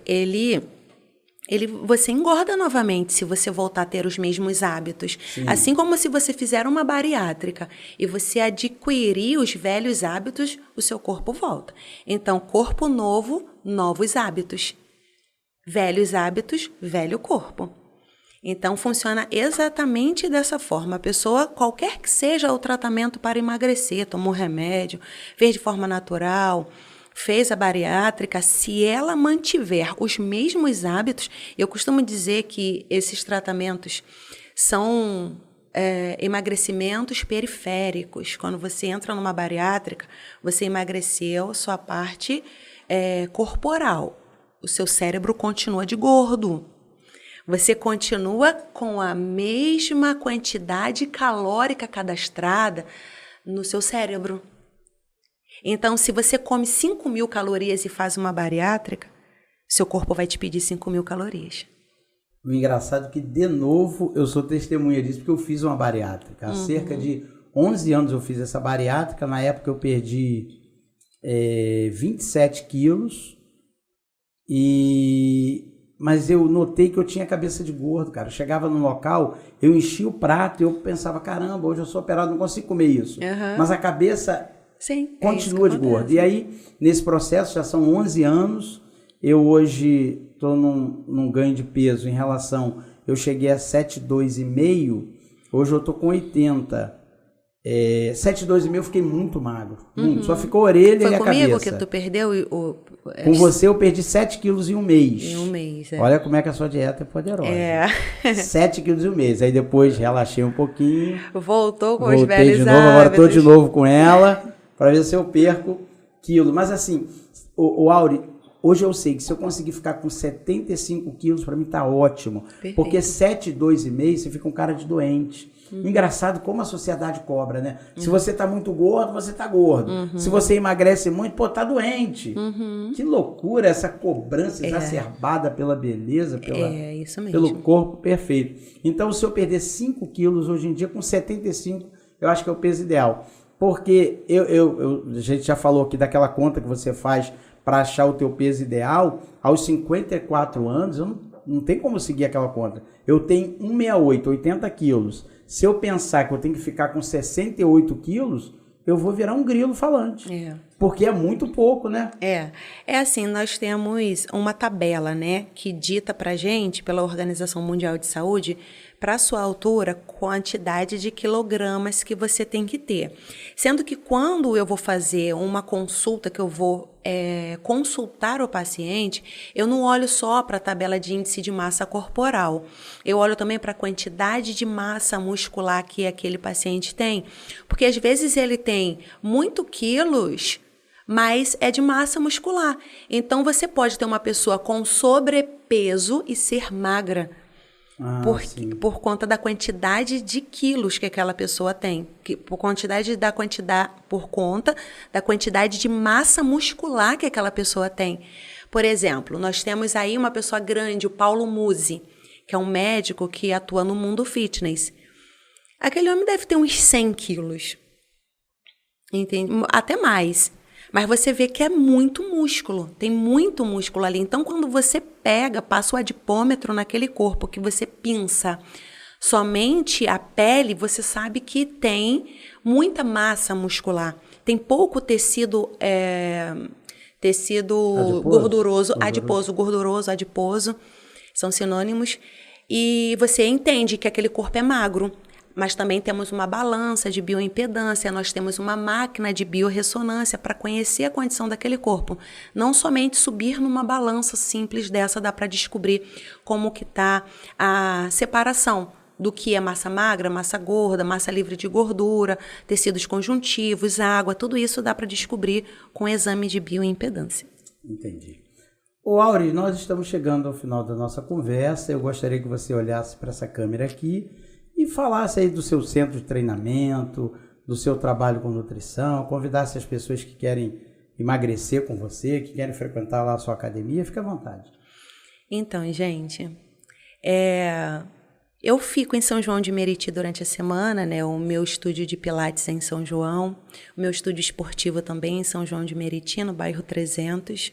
você engorda novamente se você voltar a ter os mesmos hábitos. Sim. Assim como se você fizer uma bariátrica e você adquirir os velhos hábitos, o seu corpo volta. Então, corpo novo, novos hábitos. Velhos hábitos, velho corpo. Então, funciona exatamente dessa forma. A pessoa, qualquer que seja o tratamento para emagrecer, tomou remédio, fez de forma natural, fez a bariátrica, se ela mantiver os mesmos hábitos, eu costumo dizer que esses tratamentos são emagrecimentos periféricos. Quando você entra numa bariátrica, você emagreceu sua parte corporal. O seu cérebro continua de gordo. Você continua com a mesma quantidade calórica cadastrada no seu cérebro. Então, se você come 5 mil calorias e faz uma bariátrica, seu corpo vai te pedir 5 mil calorias. O engraçado é que, de novo, eu sou testemunha disso, porque eu fiz uma bariátrica. Há cerca de 11 anos eu fiz essa bariátrica. Na época eu perdi 27 quilos. Mas eu notei que eu tinha cabeça de gordo, cara. Eu chegava no local, eu enchia o prato e eu pensava, caramba, hoje eu sou operado, não consigo comer isso. Mas a cabeça continua de gordo. E aí, nesse processo, já são 11 anos, eu hoje estou num ganho de peso em relação... Eu cheguei a 7,2,5, hoje eu estou com 80. 7,2,5 eu fiquei muito magro. Só ficou a orelha e a cabeça. Foi comigo que tu perdeu? Com você eu perdi 7 quilos em um mês. Em um mês, Olha como é que a sua dieta é poderosa. 7 quilos em um mês. Aí depois relaxei um pouquinho. Voltou com os velhos de novo, agora estou de novo com ela, para ver se eu perco quilo. Mas assim, o Auri, hoje eu sei que se eu conseguir ficar com 75 quilos, para mim tá ótimo. Perfeito. Porque 7,2,5 você fica um cara de doente. Engraçado como a sociedade cobra, né? Se você tá muito gordo, você tá gordo. Se você emagrece muito, pô, tá doente. Que loucura essa cobrança exacerbada pela beleza, isso mesmo. pelo corpo perfeito. Então, se eu perder 5 quilos hoje em dia, com 75, eu acho que é o peso ideal. Porque a gente já falou aqui daquela conta que você faz para achar o teu peso ideal. Aos 54 anos, eu não tem como seguir aquela conta. Eu tenho 1,68, 80 quilos. Se eu pensar que eu tenho que ficar com 68 quilos, eu vou virar um grilo falante. Porque é muito pouco, né? É assim, nós temos uma tabela, né, que dita pra gente, pela Organização Mundial de Saúde, para a sua altura, quantidade de quilogramas que você tem que ter. Sendo que quando eu vou fazer uma consulta, que eu vou consultar o paciente, eu não olho só para a tabela de índice de massa corporal. Eu olho também para a quantidade de massa muscular que aquele paciente tem. Porque às vezes ele tem muito quilos, mas é de massa muscular. Então, você pode ter uma pessoa com sobrepeso e ser magra. Por conta da quantidade de quilos que aquela pessoa tem, por conta da quantidade de massa muscular que aquela pessoa tem. Por exemplo, nós temos aí uma pessoa grande, o Paulo Musi, que é um médico que atua no mundo fitness. Aquele homem deve ter uns 100 quilos, entende? Até mais. Mas você vê que é muito músculo, tem muito músculo ali. Então, quando você passa o adipômetro naquele corpo, que você pinça somente a pele, você sabe que tem muita massa muscular. Tem pouco tecido gorduroso, adiposo, são sinônimos. E você entende que aquele corpo é magro. Mas também temos uma balança de bioimpedância, nós temos uma máquina de biorressonância para conhecer a condição daquele corpo. Não somente subir numa balança simples dessa dá para descobrir como que está a separação do que é massa magra, massa gorda, massa livre de gordura, tecidos conjuntivos, água, tudo isso dá para descobrir com o exame de bioimpedância. Entendi. Ô Auri, nós estamos chegando ao final da nossa conversa, eu gostaria que você olhasse para essa câmera aqui e falasse aí do seu centro de treinamento, do seu trabalho com nutrição, convidasse as pessoas que querem emagrecer com você, que querem frequentar lá a sua academia, fique à vontade. Então, gente, eu fico em São João de Meriti durante a semana, né? O meu estúdio de Pilates é em São João, o meu estúdio esportivo também em São João de Meriti, no bairro 300.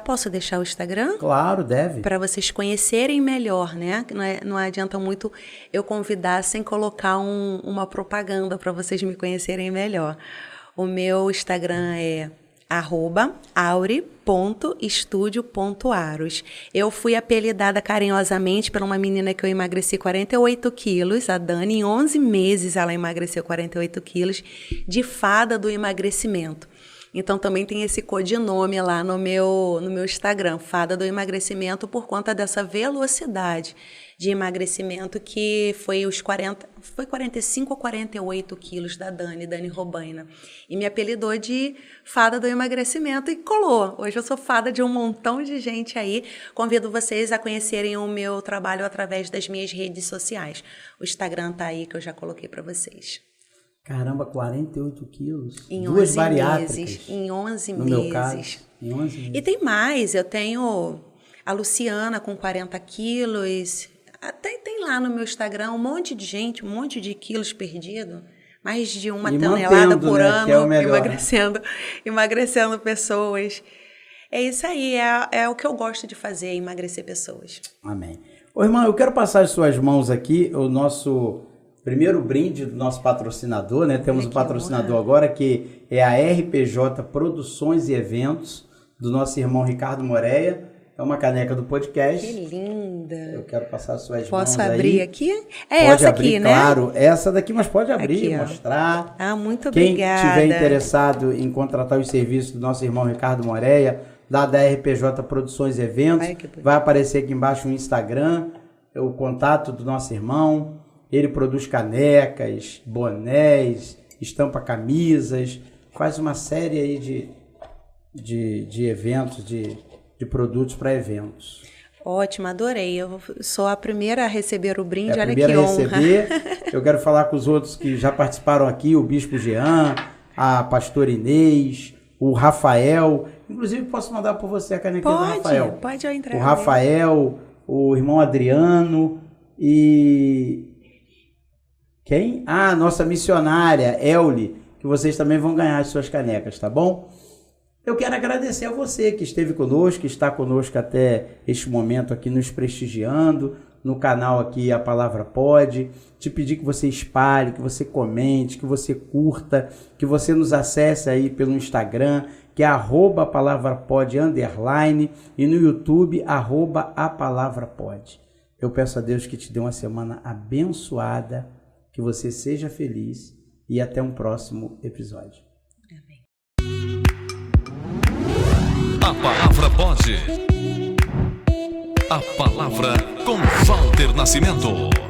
Posso deixar o Instagram? Claro, deve. Para vocês conhecerem melhor, né? Não adianta muito eu convidar sem colocar uma propaganda para vocês me conhecerem melhor. O meu Instagram é @auri.estudio.aros. Eu fui apelidada carinhosamente por uma menina que eu emagreci 48 quilos, a Dani. Em 11 meses ela emagreceu 48 quilos, de fada do emagrecimento. Então, também tem esse codinome lá no meu Instagram, Fada do Emagrecimento, por conta dessa velocidade de emagrecimento que foi 45 ou 48 quilos da Dani Robaina. E me apelidou de Fada do Emagrecimento e colou. Hoje eu sou fada de um montão de gente aí. Convido vocês a conhecerem o meu trabalho através das minhas redes sociais. O Instagram tá aí, que eu já coloquei para vocês. Caramba, 48 quilos? Em 11 Duas bariátricas. meses. Em 11 no meses. Meu caso, em 11 meses. E tem mais, eu tenho a Luciana com 40 quilos. Até tem lá no meu Instagram um monte de gente, um monte de quilos perdido. Mais de uma tonelada por ano, que é o melhor, emagrecendo pessoas. É isso aí, é o que eu gosto de fazer, emagrecer pessoas. Amém. Ô, irmão, eu quero passar as suas mãos aqui, o nosso primeiro brinde do nosso patrocinador, né? Temos um patrocinador agora que é a RPJ Produções e Eventos, do nosso irmão Ricardo Moreira. É uma caneca do podcast. Que linda! Eu quero passar as suas mãos aí. Posso abrir aqui? Pode essa abrir, aqui, né? Claro, essa daqui, mas pode abrir, aqui, mostrar. Muito obrigada. Quem estiver interessado em contratar os serviços do nosso irmão Ricardo Moreira, da RPJ Produções e Eventos, vai aparecer aqui embaixo o Instagram, o contato do nosso irmão. Ele produz canecas, bonés, estampa camisas, faz uma série aí de eventos, de produtos para eventos. Ótimo, adorei. Eu sou a primeira a receber o brinde, olha que honra. Receber. Eu quero falar com os outros que já participaram aqui, o Bispo Jean, a pastora Inês, o Rafael. Inclusive, posso mandar por você a canequinha do Rafael. Pode eu entregar. O Rafael, o irmão Adriano e... Quem? Ah, nossa missionária, Ellie, que vocês também vão ganhar as suas canecas, tá bom? Eu quero agradecer a você que esteve conosco, que está conosco até este momento aqui nos prestigiando, no canal aqui A Palavra Pode, te pedir que você espalhe, que você comente, que você curta, que você nos acesse aí pelo Instagram, que é @palavrapod_ e no YouTube @apalavrapod. Eu peço a Deus que te dê uma semana abençoada, que você seja feliz e até um próximo episódio. Amém. A Palavra Pode. A Palavra com Walter Nascimento.